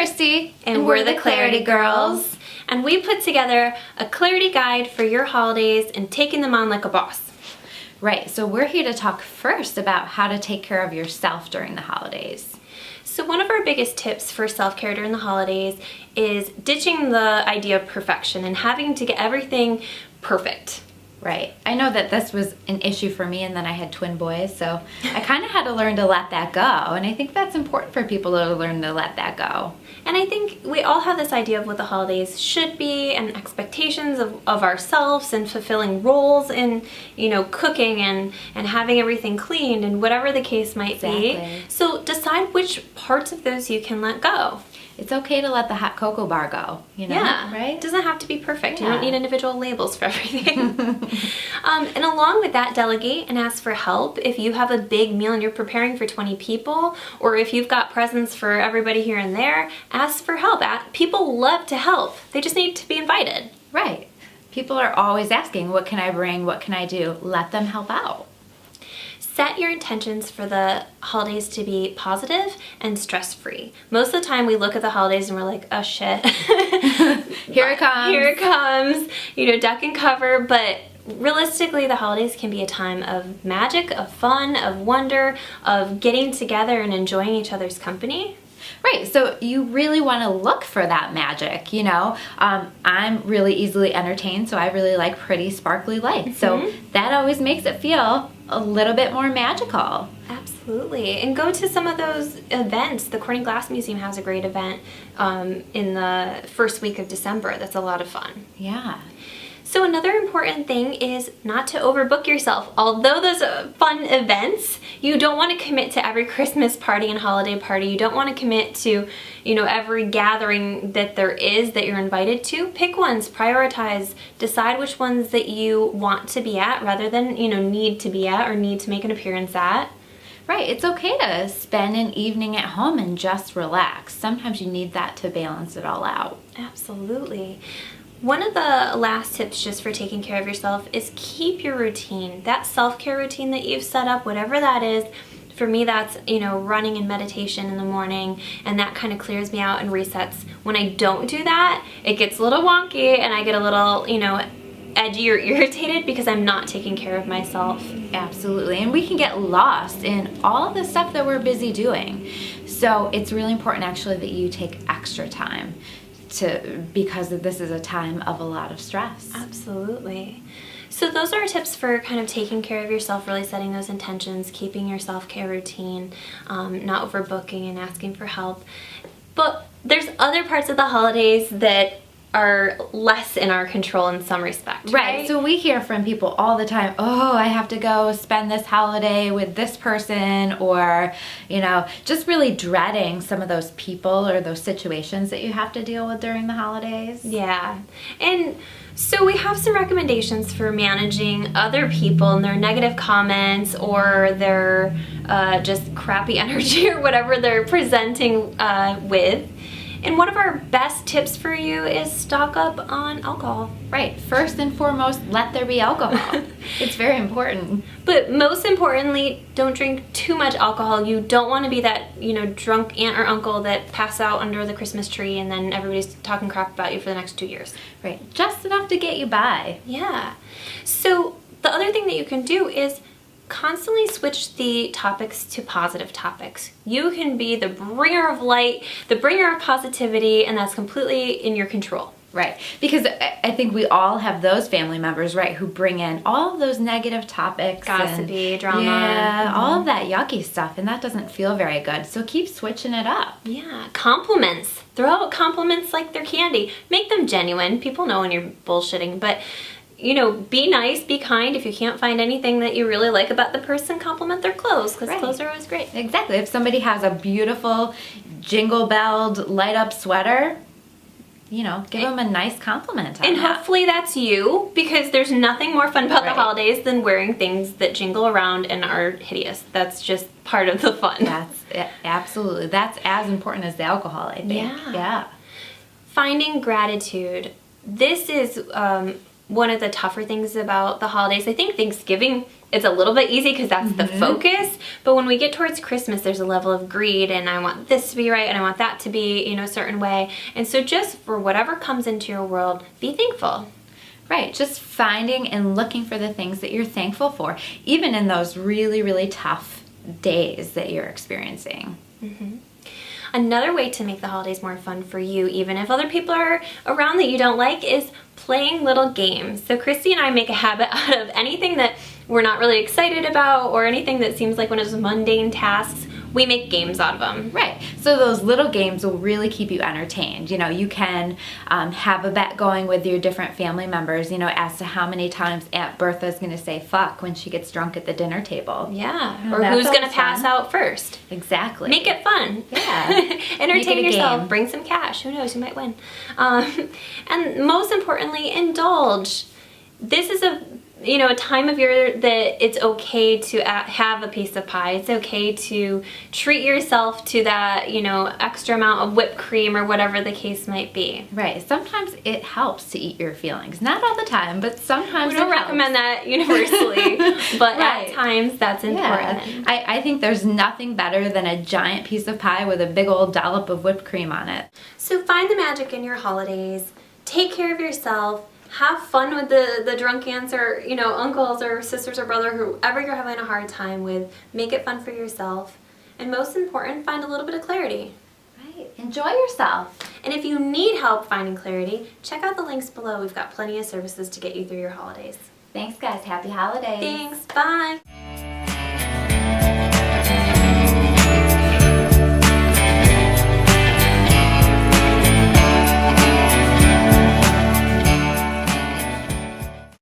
Christy. And we're the Clarity Girls. And we put together a clarity guide for your holidays and taking them on like a boss. Right, so we're here to talk first about how to take care of yourself during the holidays. So one of our biggest tips for self-care during the holidays is ditching the idea of perfection and having to get everything perfect. Right. I know that this was an issue for me, and then I had twin boys, so I kind of had to learn to let that go, and I think that's important for people to learn to let that go. And I think we all have this idea of what the holidays should be and expectations of ourselves and fulfilling roles in, cooking and having everything cleaned and whatever the case might be. So decide which parts of those you can let go. It's okay to let the hot cocoa bar go, right? It doesn't have to be perfect. Yeah. You don't need individual labels for everything. And along with that, delegate and ask for help. If you have a big meal and you're preparing for 20 people, or if you've got presents for everybody here and there, ask for help. People love to help. They just need to be invited. Right. People are always asking, what can I bring? What can I do? Let them help out. Set your intentions for the holidays to be positive and stress-free. Most of the time we look at the holidays and we're like, oh shit. Here it comes. Here it comes. Duck and cover. But realistically, the holidays can be a time of magic, of fun, of wonder, of getting together and enjoying each other's company. Right, so you really want to look for that magic, I'm really easily entertained, so I really like pretty sparkly lights. So that always makes it feel a little bit more magical. Absolutely. And go to some of those events. The Corning Glass Museum has a great event in the first week of December. That's a lot of fun. Yeah. So another important thing is not to overbook yourself. Although those are fun events, you don't want to commit to every Christmas party and holiday party. You don't want to commit to, every gathering that there is that you're invited to. Pick ones, prioritize, decide which ones that you want to be at rather than, need to be at or need to make an appearance at. Right, it's okay to spend an evening at home and just relax. Sometimes you need that to balance it all out. Absolutely. One of the last tips just for taking care of yourself is keep your routine. That self-care routine that you've set up, whatever that is, for me that's, running and meditation in the morning, and that kind of clears me out and resets. When I don't do that, it gets a little wonky and I get a little, edgy or irritated because I'm not taking care of myself. Absolutely, and we can get lost in all of the stuff that we're busy doing. So it's really important actually that you take extra time because this is a time of a lot of stress. Absolutely. So those are our tips for kind of taking care of yourself, really setting those intentions, keeping your self-care routine, not overbooking and asking for help. But there's other parts of the holidays that are less in our control in some respect, right? So we hear from people all the time, oh, I have to go spend this holiday with this person, or, just really dreading some of those people or those situations that you have to deal with during the holidays. Yeah. And so we have some recommendations for managing other people and their negative comments or their just crappy energy or whatever they're presenting with. And one of our best tips for you is stock up on alcohol. Right. First and foremost, let there be alcohol. It's very important. But most importantly, don't drink too much alcohol. You don't want to be that, drunk aunt or uncle that pass out under the Christmas tree and then everybody's talking crap about you for the next 2 years. Right. Just enough to get you by. Yeah. So the other thing that you can do is constantly switch the topics to positive topics. You can be the bringer of light, the bringer of positivity, and that's completely in your control. Right, because I think we all have those family members, right, who bring in all of those negative topics. Gossipy, drama. Yeah, all of that yucky stuff, and that doesn't feel very good. So keep switching it up. Yeah, compliments. Throw out compliments like they're candy. Make them genuine. People know when you're bullshitting, but be nice, be kind. If you can't find anything that you really like about the person, compliment their clothes, because clothes are always great. Exactly. If somebody has a beautiful Jingle Bells light up sweater, give them a nice compliment on and that. hopefully that's you, because there's nothing more fun about the holidays than wearing things that jingle around and are hideous. That's just part of the fun. Absolutely. That's as important as the alcohol, I think. Yeah. Finding gratitude. This is one of the tougher things about the holidays. I think Thanksgiving it's a little bit easy because that's the focus. But when we get towards Christmas, there's a level of greed, and I want this to be right, and I want that to be, you know, a certain way. And so just for whatever comes into your world, be thankful. Right, just finding and looking for the things that you're thankful for, even in those really, really tough days that you're experiencing. Another way to make the holidays more fun for you, even if other people are around that you don't like, is playing little games. So Christy and I make a habit out of anything that we're not really excited about or anything that seems like one of those mundane tasks. We make games out of them. Right. So those little games will really keep you entertained. You know, you can have a bet going with your different family members, you know, as to how many times Aunt Bertha's going to say fuck when she gets drunk at the dinner table. Yeah. Or who's going to pass out first. Exactly. Make it fun. Yeah. Entertain yourself. Game. Bring some cash. Who knows? You might win. And most importantly, indulge. This is a time of year that it's okay to have a piece of pie. It's okay to treat yourself to that, extra amount of whipped cream or whatever the case might be. Right. Sometimes it helps to eat your feelings. Not all the time, but sometimes we don't recommend that universally, but right. At times that's important. Yeah. I think there's nothing better than a giant piece of pie with a big old dollop of whipped cream on it. So find the magic in your holidays. Take care of yourself. Have fun with the drunk aunts or, uncles or sisters or brother, whoever you're having a hard time with. Make it fun for yourself. And most important, find a little bit of clarity. Right. Enjoy yourself. And if you need help finding clarity, check out the links below. We've got plenty of services to get you through your holidays. Thanks, guys. Happy holidays. Thanks. Bye.